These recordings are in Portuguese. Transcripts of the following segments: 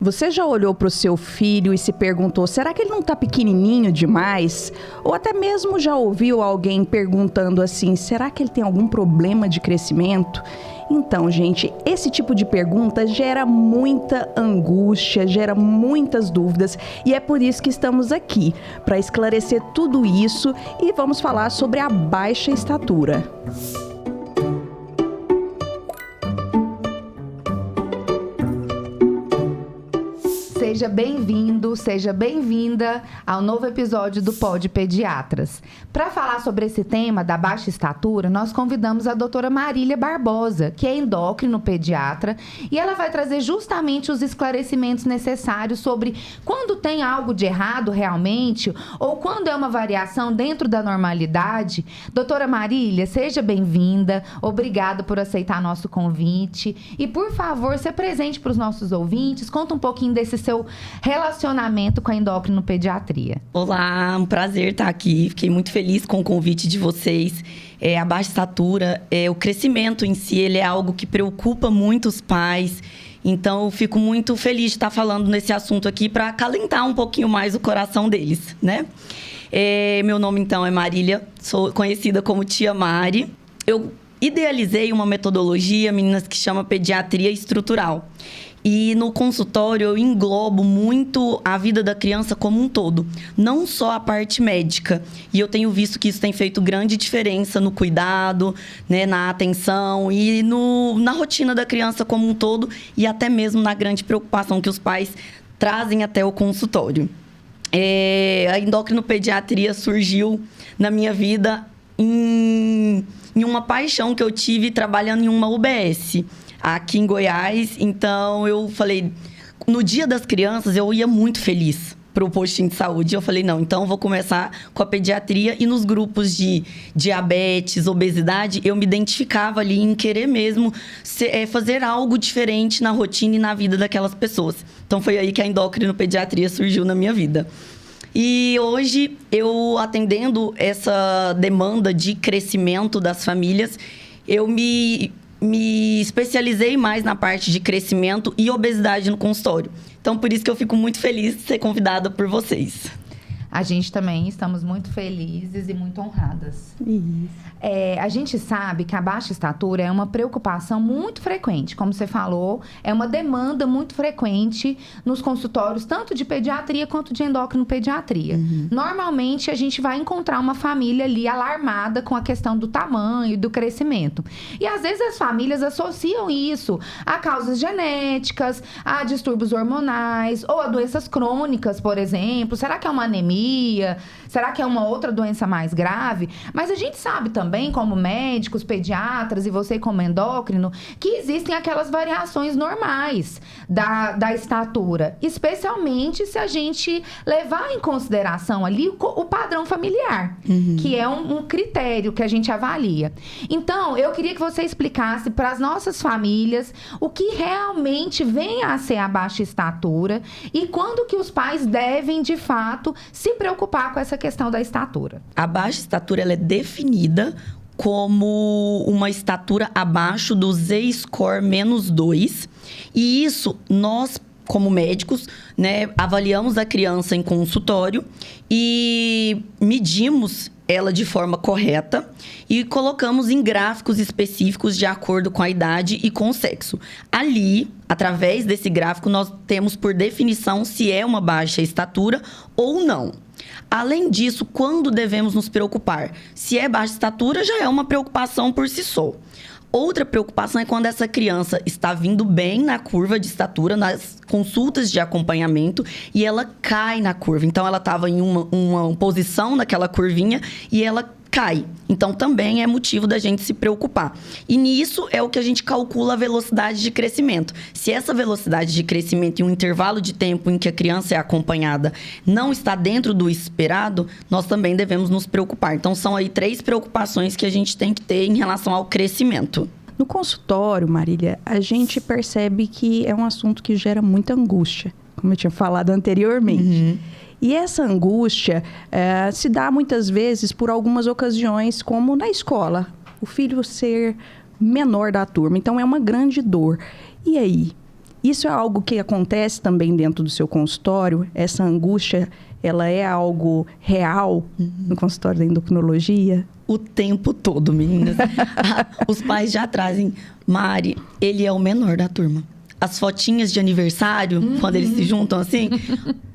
Você já olhou para o seu filho e se perguntou, será que ele não está pequenininho demais? Ou até mesmo já ouviu alguém perguntando assim, será que ele tem algum problema de crescimento? Então, gente, esse tipo de pergunta gera muita angústia, gera muitas dúvidas e é por isso que estamos aqui, para esclarecer tudo isso e vamos falar sobre a baixa estatura. Seja bem-vindo, seja bem-vinda ao novo episódio do Pod Pediatras. Para falar sobre esse tema da baixa estatura, nós convidamos a doutora Marília Barbosa, que é endócrino pediatra, e ela vai trazer justamente os esclarecimentos necessários sobre quando tem algo de errado realmente, ou quando é uma variação dentro da normalidade. Doutora Marília, seja bem-vinda, obrigada por aceitar nosso convite, e por favor, se apresente para os nossos ouvintes, conta um pouquinho desse seu relacionamento com a endocrinopediatria. Olá, um prazer estar aqui. Fiquei muito feliz com o convite de vocês. A baixa estatura, o crescimento em si, ele é algo que preocupa muito os pais. Então, eu fico muito feliz de estar falando nesse assunto aqui para acalentar um pouquinho mais o coração deles, né? Meu nome, então, é Marília. Sou conhecida como Tia Mari. Eu idealizei uma metodologia, meninas, que chama pediatria estrutural. E no consultório eu englobo muito a vida da criança como um todo, não só a parte médica. E eu tenho visto que isso tem feito grande diferença no cuidado, né, na atenção e na rotina da criança como um todo e até mesmo na grande preocupação que os pais trazem até o consultório. A endocrinopediatria surgiu na minha vida em uma paixão que eu tive trabalhando em uma UBS. Aqui em Goiás, então eu falei, no Dia das Crianças eu ia muito feliz para o postinho de saúde. Eu falei, não, então eu vou começar com a pediatria e nos grupos de diabetes, obesidade, eu me identificava ali em querer mesmo fazer algo diferente na rotina e na vida daquelas pessoas. Então foi aí que a endocrinopediatria surgiu na minha vida. E hoje, eu atendendo essa demanda de crescimento das famílias, eu me especializei mais na parte de crescimento e obesidade no consultório. Então, por isso que eu fico muito feliz de ser convidada por vocês. A gente também estamos muito felizes e muito honradas. Isso. A gente sabe que a baixa estatura é uma preocupação muito frequente. Como você falou, é uma demanda muito frequente nos consultórios, tanto de pediatria quanto de endocrinopediatria. Normalmente, a gente vai encontrar uma família ali alarmada com a questão do tamanho e do crescimento. E, às vezes, as famílias associam isso a causas genéticas, a distúrbios hormonais ou a doenças crônicas, por exemplo. Será que é uma anemia? Será que é uma outra doença mais grave? Mas a gente sabe também, como médicos, pediatras e você como endócrino, que existem aquelas variações normais da estatura. Especialmente se a gente levar em consideração ali o padrão familiar, que é um critério que a gente avalia. Então, eu queria que você explicasse para as nossas famílias o que realmente vem a ser a baixa estatura e quando que os pais devem, de fato, se preocupar com essa questão da estatura. A baixa estatura ela é definida como uma estatura abaixo do Z-score -2. E isso, nós, como médicos, né, avaliamos a criança em consultório e medimos ela de forma correta e colocamos em gráficos específicos de acordo com a idade e com o sexo. Ali, através desse gráfico, nós temos por definição se é uma baixa estatura ou não. Além disso, quando devemos nos preocupar? Se é baixa estatura, já é uma preocupação por si só. Outra preocupação é quando essa criança está vindo bem na curva de estatura, nas consultas de acompanhamento, e ela cai na curva. Então, ela estava em uma posição naquela curvinha e ela cai. Então, também é motivo da gente se preocupar. E nisso é o que a gente calcula a velocidade de crescimento. Se essa velocidade de crescimento em um intervalo de tempo em que a criança é acompanhada não está dentro do esperado, nós também devemos nos preocupar. Então, são aí 3 preocupações que a gente tem que ter em relação ao crescimento. No consultório, Marília, a gente percebe que é um assunto que gera muita angústia, como eu tinha falado anteriormente. E essa angústia se dá muitas vezes por algumas ocasiões, como na escola. O filho ser menor da turma, então é uma grande dor. E aí? Isso é algo que acontece também dentro do seu consultório? Essa angústia, ela é algo real no consultório da endocrinologia? O tempo todo, meninas. Os pais já trazem, Mari, ele é o menor da turma. As fotinhas de aniversário, quando eles se juntam assim,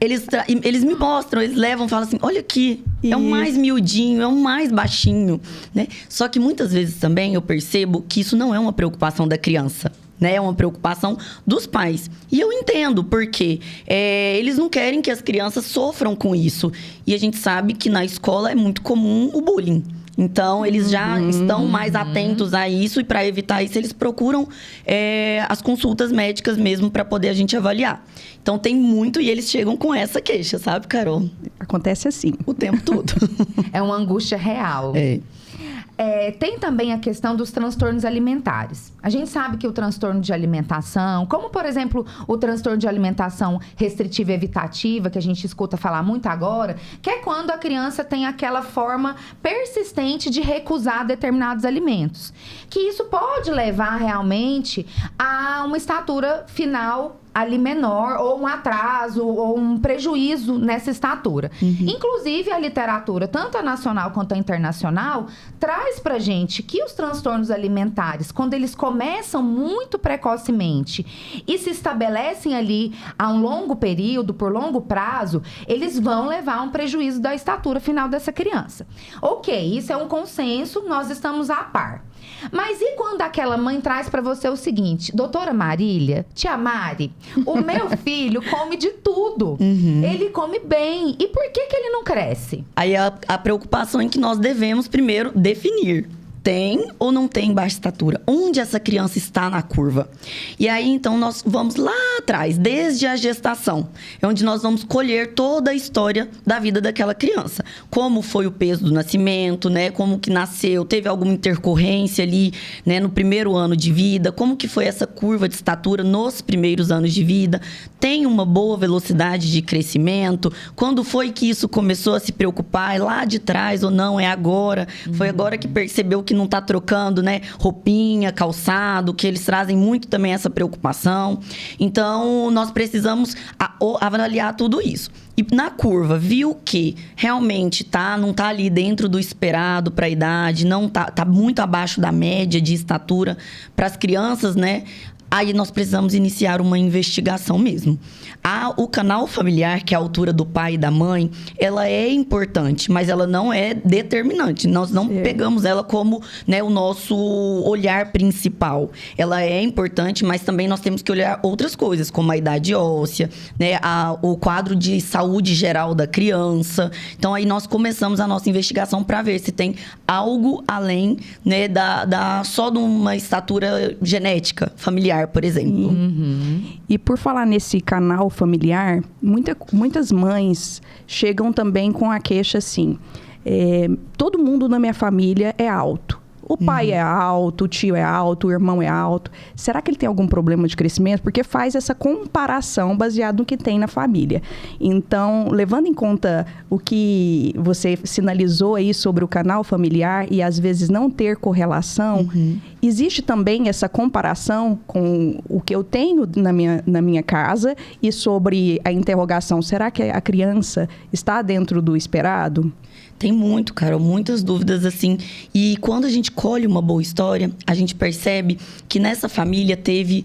eles me mostram, eles levam e falam assim, olha aqui, é o mais miudinho, é o mais baixinho, né? Só que muitas vezes também eu percebo que isso não é uma preocupação da criança. Né? É uma preocupação dos pais. E eu entendo, porque eles não querem que as crianças sofram com isso. E a gente sabe que na escola é muito comum o bullying. Então, eles já estão mais atentos a isso. E para evitar isso, eles procuram as consultas médicas mesmo para poder a gente avaliar. Então, tem muito e eles chegam com essa queixa, sabe, Carol? Acontece assim. O tempo todo. É uma angústia real. Tem também a questão dos transtornos alimentares. A gente sabe que o transtorno de alimentação, como por exemplo o transtorno de alimentação restritiva e evitativa, que a gente escuta falar muito agora, que é quando a criança tem aquela forma persistente de recusar determinados alimentos. Que isso pode levar realmente a uma estatura final ali menor, ou um atraso, ou um prejuízo nessa estatura. Inclusive, a literatura, tanto a nacional quanto a internacional, traz pra gente que os transtornos alimentares, quando eles começam muito precocemente e se estabelecem ali a um longo período, por longo prazo, eles vão levar a um prejuízo da estatura final dessa criança. Ok, isso é um consenso, nós estamos a par. Mas e quando aquela mãe traz para você o seguinte, doutora Marília, tia Mari, o meu filho come de tudo, ele come bem, e por que ele não cresce? Aí a preocupação é que nós devemos primeiro definir. Tem ou não tem baixa estatura? Onde essa criança está na curva? E aí, então, nós vamos lá atrás, desde a gestação. É onde nós vamos colher toda a história da vida daquela criança. Como foi o peso do nascimento, né? Como que nasceu, teve alguma intercorrência ali, né? No primeiro ano de vida. Como que foi essa curva de estatura nos primeiros anos de vida. Tem uma boa velocidade de crescimento. Quando foi que isso começou a se preocupar? É lá de trás ou não? É agora? Foi agora que percebeu que não está trocando, né, roupinha, calçado, que eles trazem muito também essa preocupação. Então, nós precisamos avaliar tudo isso. E na curva, viu que realmente não tá ali dentro do esperado para a idade, não tá muito abaixo da média de estatura para as crianças, né? Aí nós precisamos iniciar uma investigação mesmo. O canal familiar, que é a altura do pai e da mãe, ela é importante, mas ela não é determinante. Nós não pegamos ela como, né, o nosso olhar principal. Ela é importante, mas também nós temos que olhar outras coisas, como a idade óssea, né, o quadro de saúde geral da criança. Então, aí nós começamos a nossa investigação para ver se tem algo além, né, só de uma estatura genética familiar, por exemplo. E por falar nesse canal familiar, muitas mães chegam também com a queixa assim, todo mundo na minha família é alto. O pai é alto, o tio é alto, o irmão é alto. Será que ele tem algum problema de crescimento? Porque faz essa comparação baseado no que tem na família. Então, levando em conta o que você sinalizou aí sobre o canal familiar e às vezes não ter correlação, existe também essa comparação com o que eu tenho na minha casa e sobre a interrogação, será que a criança está dentro do esperado? Tem muito, Carol, muitas dúvidas assim. E quando a gente colhe uma boa história, a gente percebe que nessa família teve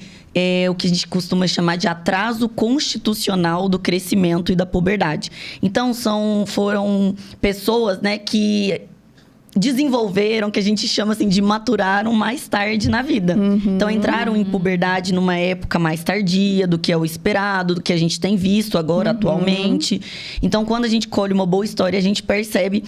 o que a gente costuma chamar de atraso constitucional do crescimento e da puberdade. Então, foram pessoas, né, que desenvolveram, que a gente chama assim de maturaram mais tarde na vida. Então, entraram em puberdade numa época mais tardia do que é o esperado, do que a gente tem visto agora atualmente. Então, quando a gente colhe uma boa história, a gente percebe.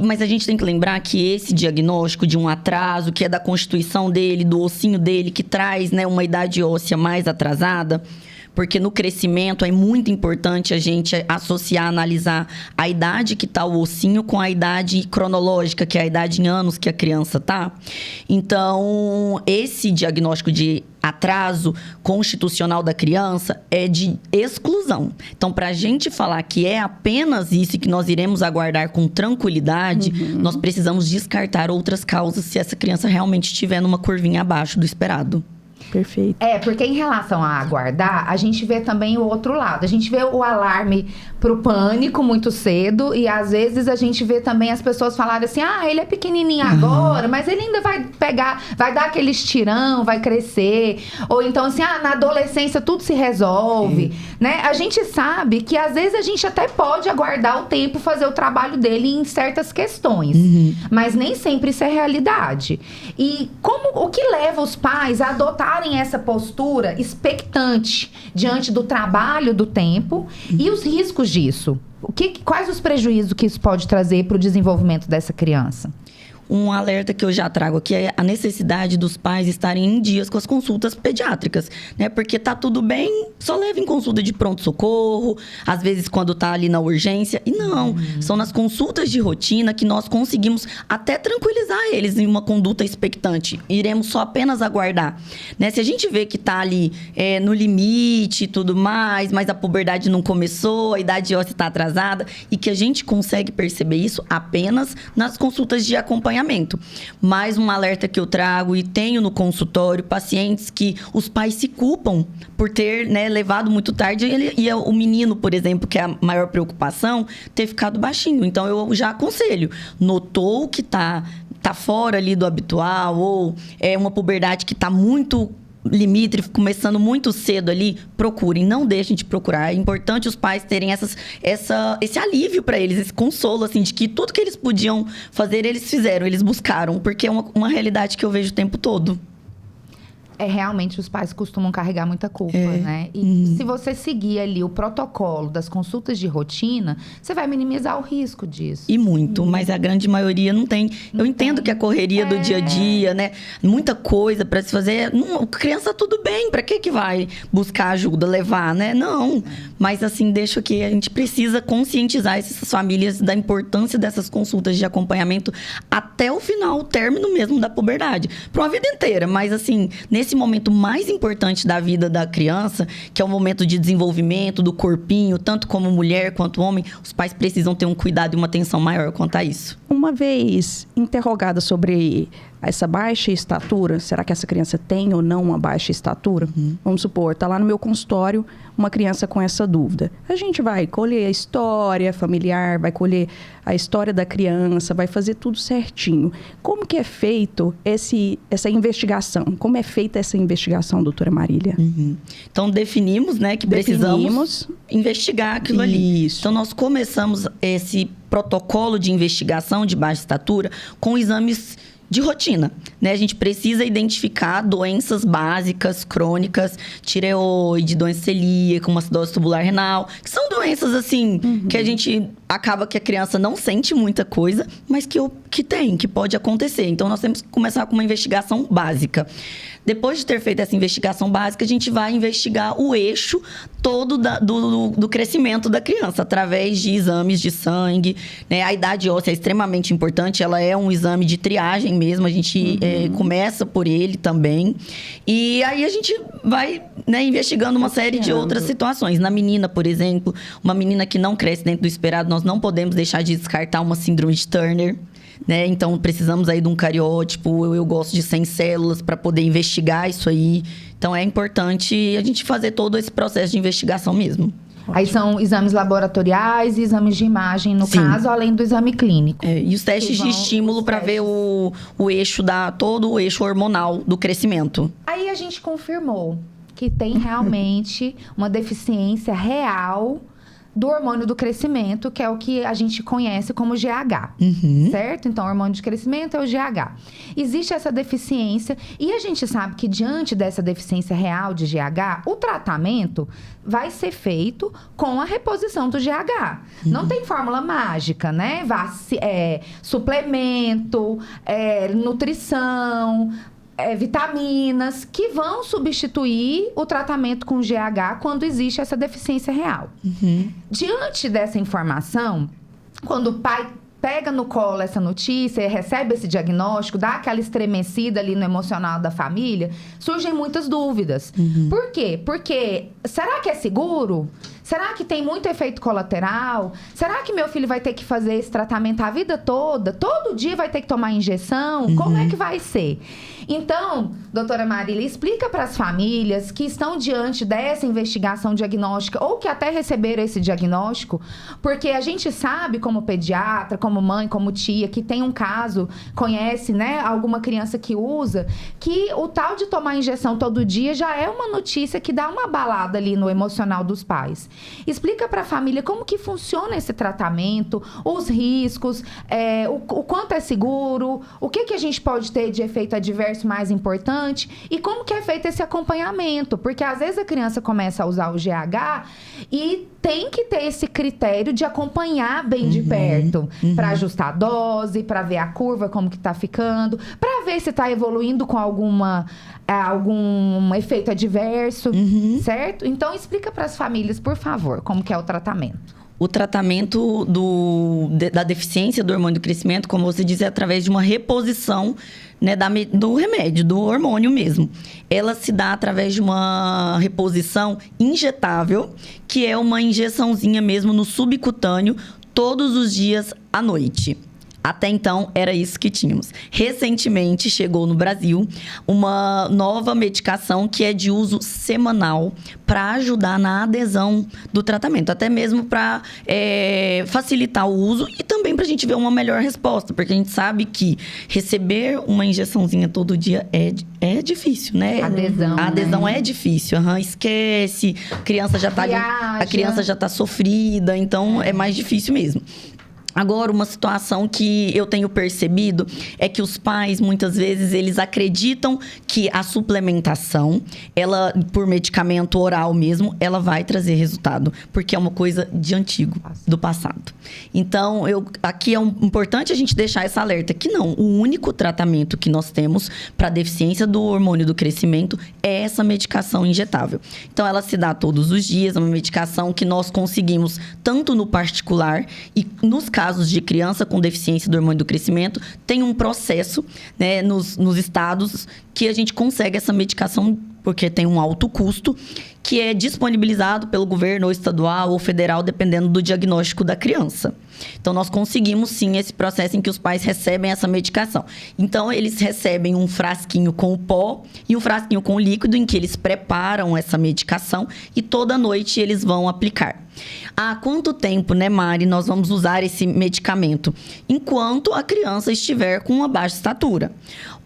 Mas a gente tem que lembrar que esse diagnóstico de um atraso, que é da constituição dele, do ossinho dele, que traz, né, uma idade óssea mais atrasada, porque no crescimento é muito importante a gente associar, analisar a idade que está o ossinho com a idade cronológica, que é a idade em anos que a criança está. Então, esse diagnóstico de atraso constitucional da criança é de exclusão. Então, para a gente falar que é apenas isso e que nós iremos aguardar com tranquilidade, nós precisamos descartar outras causas se essa criança realmente estiver numa curvinha abaixo do esperado. Perfeito. Porque em relação a aguardar, a gente vê também o outro lado. A gente vê o alarme pro pânico muito cedo e às vezes a gente vê também as pessoas falarem assim, ele é pequenininho agora, mas ele ainda vai pegar, vai dar aquele estirão, vai crescer. Ou então assim, na adolescência tudo se resolve, né? A gente sabe que às vezes a gente até pode aguardar o tempo, fazer o trabalho dele em certas questões, mas nem sempre isso é realidade. E o que leva os pais a adotarem essa postura expectante diante do trabalho do tempo e os riscos disso? Quais os prejuízos que isso pode trazer para o desenvolvimento dessa criança? Um alerta que eu já trago aqui é a necessidade dos pais estarem em dias com as consultas pediátricas, né? Porque tá tudo bem, só leva em consulta de pronto-socorro, às vezes quando tá ali na urgência. E não, são nas consultas de rotina que nós conseguimos até tranquilizar eles em uma conduta expectante. Iremos só apenas aguardar, né? Se a gente vê que tá ali no limite e tudo mais, mas a puberdade não começou, a idade óssea tá atrasada, e que a gente consegue perceber isso apenas nas consultas de acompanhamento. Mais um alerta que eu trago e tenho no consultório, pacientes que os pais se culpam por ter, né, levado muito tarde e o menino, por exemplo, que é a maior preocupação, ter ficado baixinho. Então, eu já aconselho, notou que tá fora ali do habitual ou é uma puberdade que tá muito limítrofe, começando muito cedo ali, procurem, não deixem de procurar. É importante os pais terem esse alívio para eles, esse consolo, assim, de que tudo que eles podiam fazer, eles fizeram, eles buscaram, porque é uma realidade que eu vejo o tempo todo. Realmente os pais costumam carregar muita culpa, né? E se você seguir ali o protocolo das consultas de rotina, você vai minimizar o risco disso. E muito, mas a grande maioria não tem. Eu entendo que a correria do dia a dia, né? Muita coisa para se fazer. Não, criança tudo bem, para que vai buscar ajuda, levar, né? Não. Mas assim, deixo que a gente precisa conscientizar essas famílias da importância dessas consultas de acompanhamento até o final, o término mesmo da puberdade. Para uma vida inteira, mas assim, nesse momento mais importante da vida da criança, que é o momento de desenvolvimento do corpinho, tanto como mulher quanto homem, os pais precisam ter um cuidado e uma atenção maior quanto a isso. Uma vez interrogada sobre essa baixa estatura, será que essa criança tem ou não uma baixa estatura? Vamos supor, está lá no meu consultório uma criança com essa dúvida. A gente vai colher a história familiar, vai colher a história da criança, vai fazer tudo certinho. Como que é feito essa investigação? Como é feita essa investigação, doutora Marília? Então, definimos, né, que precisamos investigar aquilo ali. Então, nós começamos esse protocolo de investigação de baixa estatura com exames de rotina, né? A gente precisa identificar doenças básicas, crônicas, tireoide, doença celíaca, uma acidose tubular renal, que são doenças, assim, que a gente acaba que a criança não sente muita coisa, mas que pode acontecer. Então, nós temos que começar com uma investigação básica. Depois de ter feito essa investigação básica, a gente vai investigar o eixo todo do crescimento da criança, através de exames de sangue, né? A idade óssea é extremamente importante, ela é um exame de triagem mesmo, a gente começa por ele também. E aí a gente vai, né, investigando uma série de outras situações. Na menina, por exemplo, uma menina que não cresce dentro do esperado, nós não podemos deixar de descartar uma síndrome de Turner, né? Então, precisamos aí de um cariótipo, eu gosto de 100 células para poder investigar isso aí. Então, é importante a gente fazer todo esse processo de investigação mesmo. Aí são exames laboratoriais e exames de imagem, no caso, além do exame clínico. E os testes de estímulo para ver o eixo todo o eixo hormonal do crescimento. Aí a gente confirmou que tem realmente uma deficiência real do hormônio do crescimento, que é o que a gente conhece como GH, certo? Então, o hormônio de crescimento é o GH. Existe essa deficiência e a gente sabe que diante dessa deficiência real de GH, o tratamento vai ser feito com a reposição do GH. Não tem fórmula mágica, né? Suplemento, nutrição, vitaminas que vão substituir o tratamento com GH quando existe essa deficiência real. Diante dessa informação, quando o pai pega no colo essa notícia, recebe esse diagnóstico, dá aquela estremecida ali no emocional da família, surgem muitas dúvidas. Por quê? Porque será que é seguro? Será que tem muito efeito colateral? Será que meu filho vai ter que fazer esse tratamento a vida toda? Todo dia vai ter que tomar injeção? Como é que vai ser? Então, doutora Marília, explica para as famílias que estão diante dessa investigação diagnóstica ou que até receberam esse diagnóstico, porque a gente sabe, como pediatra, como mãe, como tia, que tem um caso, conhece, né, alguma criança que usa, que o tal de tomar injeção todo dia já é uma notícia que dá uma balada ali no emocional dos pais. Explica para a família como que funciona esse tratamento, os riscos, o quanto é seguro, o que a gente pode ter de efeito adverso mais importante e como que é feito esse acompanhamento, porque às vezes a criança começa a usar o GH e tem que ter esse critério de acompanhar bem de perto, para ajustar a dose, para ver a curva como que tá ficando, para ver se tá evoluindo com algum efeito adverso, certo? Então explica para as famílias, por favor, como que é o tratamento. O tratamento da deficiência do hormônio do crescimento, como você diz, é através de uma reposição, né, do remédio, do hormônio mesmo. Ela se dá através de uma reposição injetável, que é uma injeçãozinha mesmo no subcutâneo, todos os dias à noite. Até então, era isso que tínhamos. Recentemente, chegou no Brasil uma nova medicação que é de uso semanal para ajudar na adesão do tratamento. Até mesmo para facilitar o uso e também para a gente ver uma melhor resposta. Porque a gente sabe que receber uma injeçãozinha todo dia é difícil, né? A adesão é difícil. Esquece, a criança já tá sofrida, então é mais difícil mesmo. Agora, uma situação que eu tenho percebido é que os pais, muitas vezes, eles acreditam que a suplementação, ela, por medicamento oral mesmo, ela vai trazer resultado. Porque é uma coisa de antigo, do passado. Então, aqui é importante a gente deixar essa alerta que não, o único tratamento que nós temos para deficiência do hormônio do crescimento é essa medicação injetável. Então, ela se dá todos os dias, é uma medicação que nós conseguimos, tanto no particular e nos casos de criança com deficiência do hormônio do crescimento, tem um processo, né, nos estados que a gente consegue essa medicação, porque tem um alto custo, que é disponibilizado pelo governo ou estadual ou federal, dependendo do diagnóstico da criança. Então, nós conseguimos, sim, esse processo em que os pais recebem essa medicação. Então, eles recebem um frasquinho com o pó e um frasquinho com o líquido, em que eles preparam essa medicação e toda noite eles vão aplicar. Há quanto tempo, né, Mari, nós vamos usar esse medicamento? Enquanto a criança estiver com uma baixa estatura.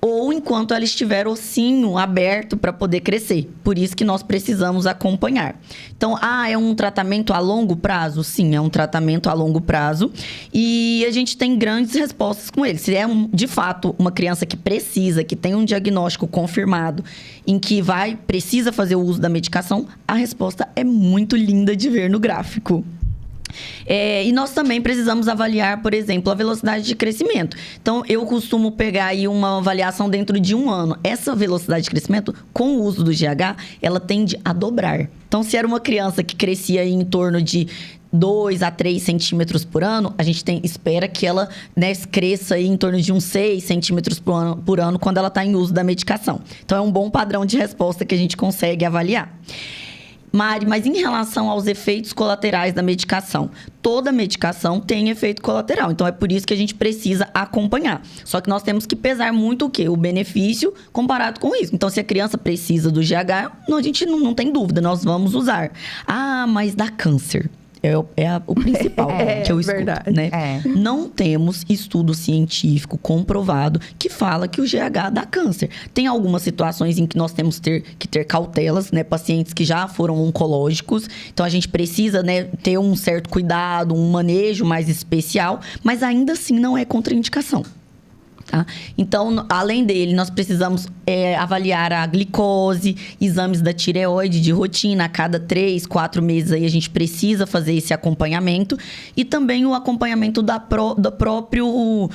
Ou enquanto ela estiver ossinho aberto para poder crescer. Por isso que nós precisamos acompanhar. Então, é um tratamento a longo prazo? Sim, é um tratamento a longo prazo. E a gente tem grandes respostas com ele. Se é, de fato, uma criança que precisa, que tem um diagnóstico confirmado, em que precisa fazer o uso da medicação, a resposta é muito linda de ver no gráfico. E nós também precisamos avaliar, por exemplo, a velocidade de crescimento. Então, eu costumo pegar aí uma avaliação dentro de 1 ano. Essa velocidade de crescimento, com o uso do GH, ela tende a dobrar. Então, se era uma criança que crescia aí em torno de 2 a 3 centímetros por ano, a gente espera que ela, né, cresça aí em torno de uns 6 centímetros por ano quando ela está em uso da medicação. Então, é um bom padrão de resposta que a gente consegue avaliar. Mari, mas em relação aos efeitos colaterais da medicação, toda medicação tem efeito colateral. Então, é por isso que a gente precisa acompanhar. Só que nós temos que pesar muito o quê? O benefício comparado com isso. Então, se a criança precisa do GH, a gente não tem dúvida, nós vamos usar. Mas dá câncer. É o principal que eu escuto, verdade, né? Não temos estudo científico comprovado que fala que o GH dá câncer. Tem algumas situações em que nós temos que ter cautelas, né? Pacientes que já foram oncológicos. Então, a gente precisa, né, ter um certo cuidado, um manejo mais especial. Mas ainda assim, não é contraindicação. Tá? Então, além dele, nós precisamos avaliar a glicose, exames da tireoide de rotina. A cada 3, 4 meses aí a gente precisa fazer esse acompanhamento. E também o acompanhamento do próprio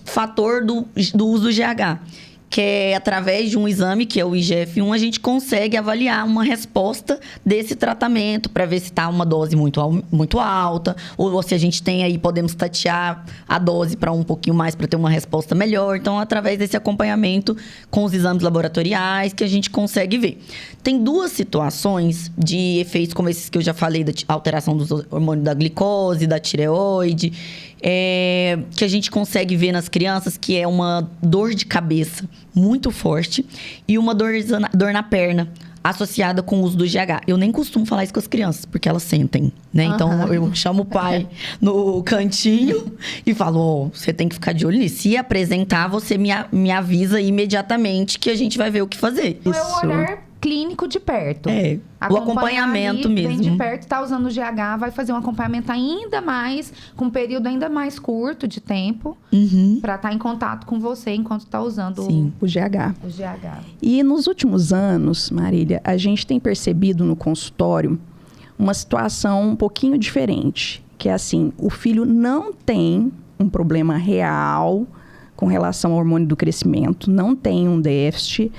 fator do uso do GH. Que é através de um exame, que é o IGF-1, a gente consegue avaliar uma resposta desse tratamento para ver se está uma dose muito alta, ou se a gente tem aí, podemos tatear a dose para um pouquinho mais para ter uma resposta melhor. Então, através desse acompanhamento com os exames laboratoriais que a gente consegue ver. Tem 2 situações de efeitos como esses que eu já falei, da alteração dos hormônios da glicose, da tireoide, que a gente consegue ver nas crianças, que é uma dor de cabeça muito forte e uma dor na perna, associada com o uso do GH. Eu nem costumo falar isso com as crianças, porque elas sentem, né? Então, eu chamo o pai no cantinho e falo, você tem que ficar de olho nisso. Se apresentar, você me avisa imediatamente que a gente vai ver o que fazer. É o olhar clínico de perto. O acompanhamento ali, mesmo. Vem de perto, tá usando o GH, vai fazer um acompanhamento ainda mais, com um período ainda mais curto de tempo, para estar em contato com você enquanto tá usando o GH. O GH. E nos últimos anos, Marília, a gente tem percebido no consultório uma situação um pouquinho diferente, que é assim, o filho não tem um problema real com relação ao hormônio do crescimento, não tem um déficit,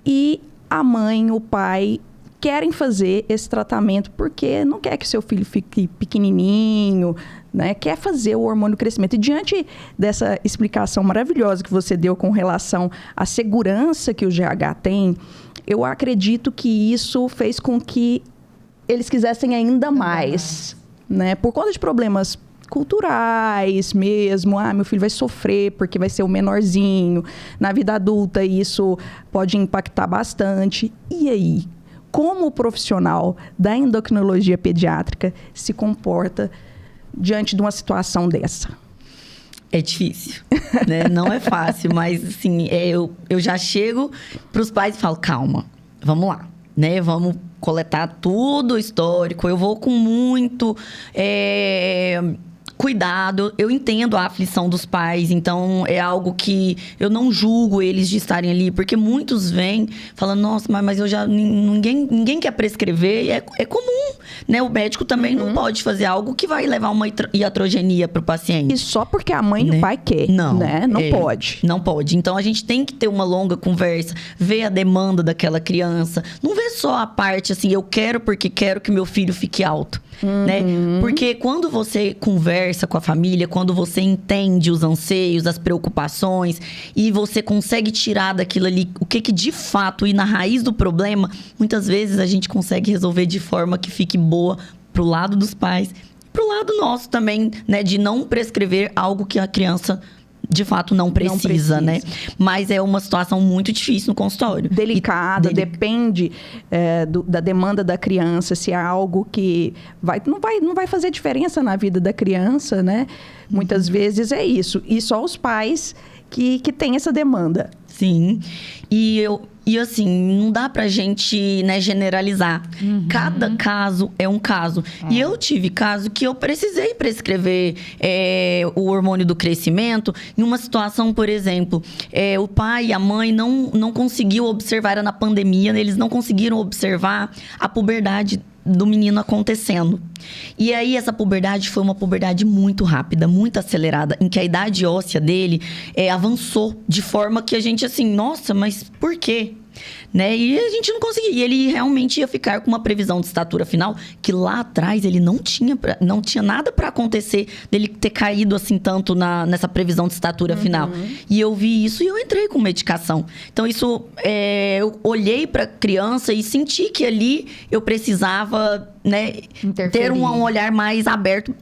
e a mãe, o pai querem fazer esse tratamento porque não quer que seu filho fique pequenininho, né? Quer fazer o hormônio do crescimento. E diante dessa explicação maravilhosa que você deu com relação à segurança que o GH tem, eu acredito que isso fez com que eles quisessem ainda mais, né? Por conta de problemas culturais mesmo, meu filho vai sofrer porque vai ser o menorzinho. Na vida adulta isso pode impactar bastante. E aí, como o profissional da endocrinologia pediátrica se comporta diante de uma situação dessa? É difícil, né? Não é fácil, mas assim, eu já chego para os pais e falo, calma, vamos lá, né? Vamos coletar tudo o histórico, eu vou com muito cuidado, eu entendo a aflição dos pais, então é algo que eu não julgo eles de estarem ali, porque muitos vêm falando, nossa, mas eu já, ninguém quer prescrever, e é comum, né? O médico também não pode fazer algo que vai levar uma iatrogenia para o paciente. E só porque a mãe e o pai quer, não, né? Não pode. Não pode. Então, a gente tem que ter uma longa conversa, ver a demanda daquela criança, não ver só a parte assim, eu quero porque quero que meu filho fique alto. Né? Porque quando você conversa com a família, quando você entende os anseios, as preocupações e você consegue tirar daquilo ali o que de fato ir na raiz do problema, muitas vezes a gente consegue resolver de forma que fique boa pro lado dos pais, pro lado nosso também, né? De não prescrever algo que a criança de fato não precisa, né? Mas é uma situação muito difícil no consultório. Delicada, depende da demanda da criança, se é algo que não vai fazer diferença na vida da criança, né? Muitas vezes é isso. E só os pais que têm essa demanda. Sim. E assim, não dá pra gente, né, generalizar. Cada caso é um caso. E eu tive caso que eu precisei prescrever o hormônio do crescimento em uma situação, por exemplo, o pai e a mãe não conseguiu observar, era na pandemia, eles não conseguiram observar a puberdade do menino acontecendo. E aí, essa puberdade foi uma puberdade muito rápida, muito acelerada, em que a idade óssea dele avançou de forma que a gente, assim, nossa, mas por quê? Né? E a gente não conseguia. E ele realmente ia ficar com uma previsão de estatura final que lá atrás ele não tinha nada para acontecer dele ter caído assim tanto nessa previsão de estatura final. E eu vi isso e eu entrei com medicação. Então isso, eu olhei para a criança e senti que ali eu precisava, né, ter um olhar mais aberto,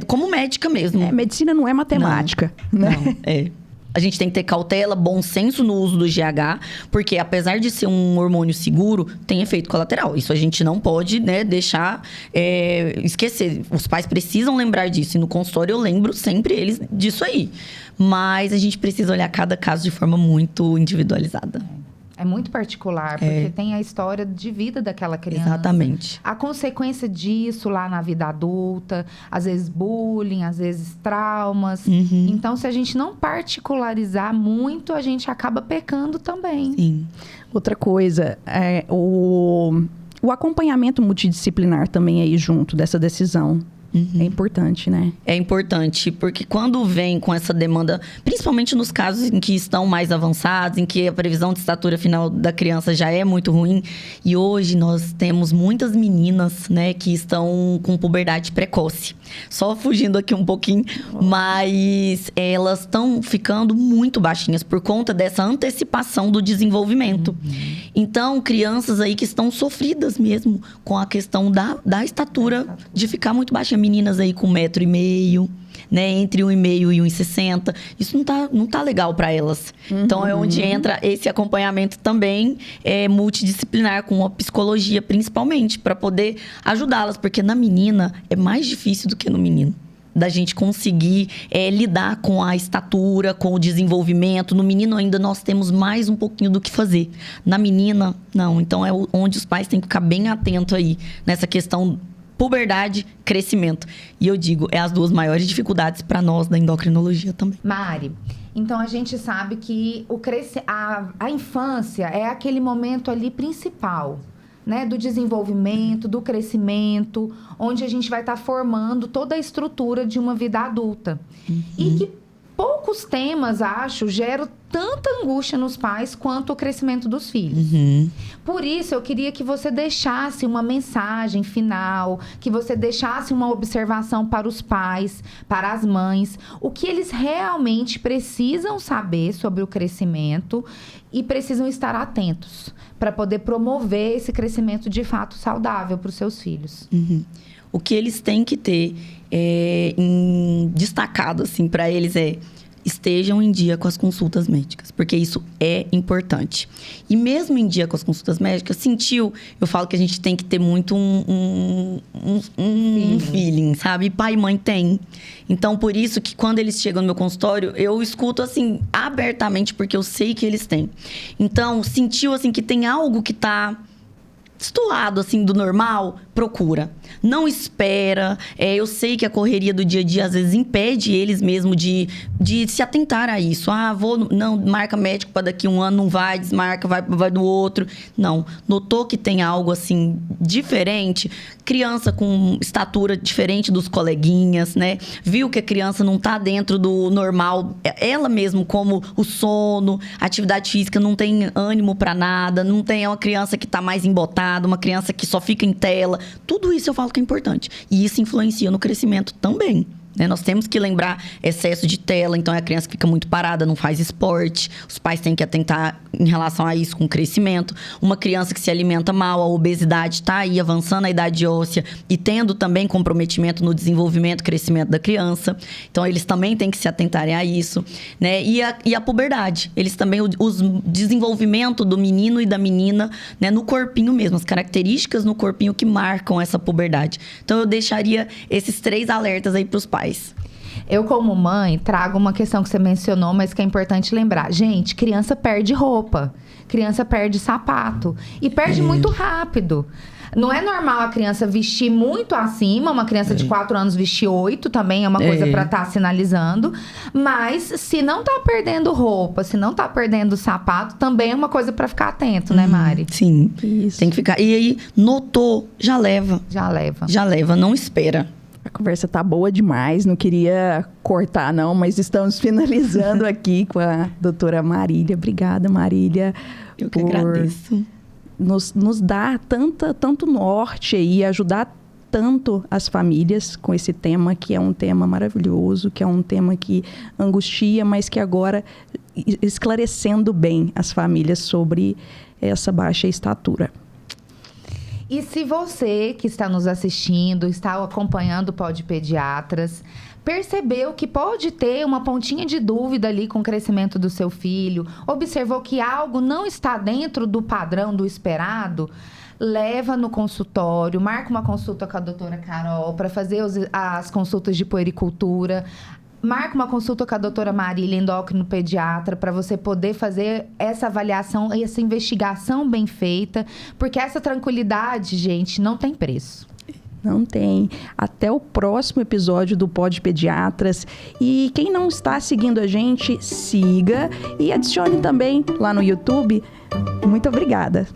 como médica mesmo. Medicina não é matemática, né? Não, A gente tem que ter cautela, bom senso no uso do GH, porque apesar de ser um hormônio seguro, tem efeito colateral. Isso a gente não pode, né, deixar esquecer. Os pais precisam lembrar disso. E no consultório eu lembro sempre eles disso aí. Mas a gente precisa olhar cada caso de forma muito individualizada. É muito particular, porque tem a história de vida daquela criança. Exatamente. A consequência disso lá na vida adulta, às vezes bullying, às vezes traumas. Então, se a gente não particularizar muito, a gente acaba pecando também. Sim. Outra coisa, o acompanhamento multidisciplinar também aí junto dessa decisão. É importante, né? É importante, porque quando vem com essa demanda, principalmente nos casos em que estão mais avançados, em que a previsão de estatura final da criança já é muito ruim, e hoje nós temos muitas meninas, né, que estão com puberdade precoce. Só fugindo aqui um pouquinho, mas elas estão ficando muito baixinhas por conta dessa antecipação do desenvolvimento. Então, crianças aí que estão sofridas mesmo com a questão da estatura, de ficar muito baixa. Meninas aí com 1,5 m, né, entre 1,5 e 1,60. Isso não tá legal para elas. Então, é onde entra esse acompanhamento também multidisciplinar, com a psicologia, principalmente, para poder ajudá-las. Porque na menina é mais difícil do que no menino. Da gente conseguir lidar com a estatura, com o desenvolvimento. No menino ainda nós temos mais um pouquinho do que fazer. Na menina, não. Então, é onde os pais têm que ficar bem atentos aí, nessa questão puberdade, crescimento. E eu digo, as duas maiores dificuldades para nós da endocrinologia também. Mari, então a gente sabe que a infância é aquele momento ali principal, né, do desenvolvimento, do crescimento, onde a gente vai estar formando toda a estrutura de uma vida adulta. E que poucos temas, acho, geram tanta angústia nos pais quanto o crescimento dos filhos. Por isso, eu queria que você deixasse uma mensagem final, que você deixasse uma observação para os pais, para as mães, o que eles realmente precisam saber sobre o crescimento e precisam estar atentos para poder promover esse crescimento de fato saudável para os seus filhos. O que eles têm que ter destacado assim, para eles estejam em dia com as consultas médicas, porque isso é importante. E mesmo em dia com as consultas médicas, eu falo que a gente tem que ter muito um feeling, sabe? Pai e mãe tem. Então, por isso que quando eles chegam no meu consultório, eu escuto, assim, abertamente, porque eu sei que eles têm. Então, sentiu, assim, que tem algo que tá destoado, assim, do normal, procura. Não espera. Eu sei que a correria do dia a dia, às vezes, impede eles mesmo de se atentar a isso. Não, marca médico para daqui 1 ano, não vai, desmarca, vai no outro. Não. Notou que tem algo, assim, diferente. Criança com estatura diferente dos coleguinhas, né? Viu que a criança não tá dentro do normal. Ela mesmo, como o sono, atividade física, não tem ânimo para nada. É uma criança que tá mais embotada, uma criança que só fica em tela. Tudo isso eu falo que é importante. E isso influencia no crescimento também. Né? Nós temos que lembrar excesso de tela, então é a criança que fica muito parada, não faz esporte. Os pais têm que atentar em relação a isso com o crescimento. Uma criança que se alimenta mal, a obesidade está aí avançando a idade óssea e tendo também comprometimento no desenvolvimento e crescimento da criança. Então, eles também têm que se atentarem a isso. Né? E a puberdade. Eles também, o desenvolvimento do menino e da menina, né? No corpinho mesmo, as características no corpinho que marcam essa puberdade. Então, eu deixaria esses 3 alertas aí para os pais. Eu, como mãe, trago uma questão que você mencionou, mas que é importante lembrar. Gente, criança perde roupa, criança perde sapato e perde muito rápido. Não é normal a criança vestir muito acima, uma criança de 4 anos vestir 8 também é uma coisa para estar sinalizando. Mas se não tá perdendo roupa, se não tá perdendo sapato, também é uma coisa para ficar atento, né, Mari? Sim, isso. Tem que ficar. E aí, notou, já leva. Já leva, não espera. A conversa tá boa demais, não queria cortar não, mas estamos finalizando aqui com a doutora Marília. Obrigada, Marília. Eu que agradeço. Nos dar tanto norte aí, ajudar tanto as famílias com esse tema, que é um tema maravilhoso, que é um tema que angustia, mas que agora esclarecendo bem as famílias sobre essa baixa estatura. E se você que está nos assistindo, está acompanhando o Pod Pediatras, percebeu que pode ter uma pontinha de dúvida ali com o crescimento do seu filho, observou que algo não está dentro do padrão do esperado, leva no consultório, marca uma consulta com a doutora Carol para fazer as consultas de puericultura. Marca uma consulta com a doutora Marília, endócrino pediatra, para você poder fazer essa avaliação, essa investigação bem feita, porque essa tranquilidade, gente, não tem preço. Não tem. Até o próximo episódio do Pod Pediatras. E quem não está seguindo a gente, siga e adicione também lá no YouTube. Muito obrigada.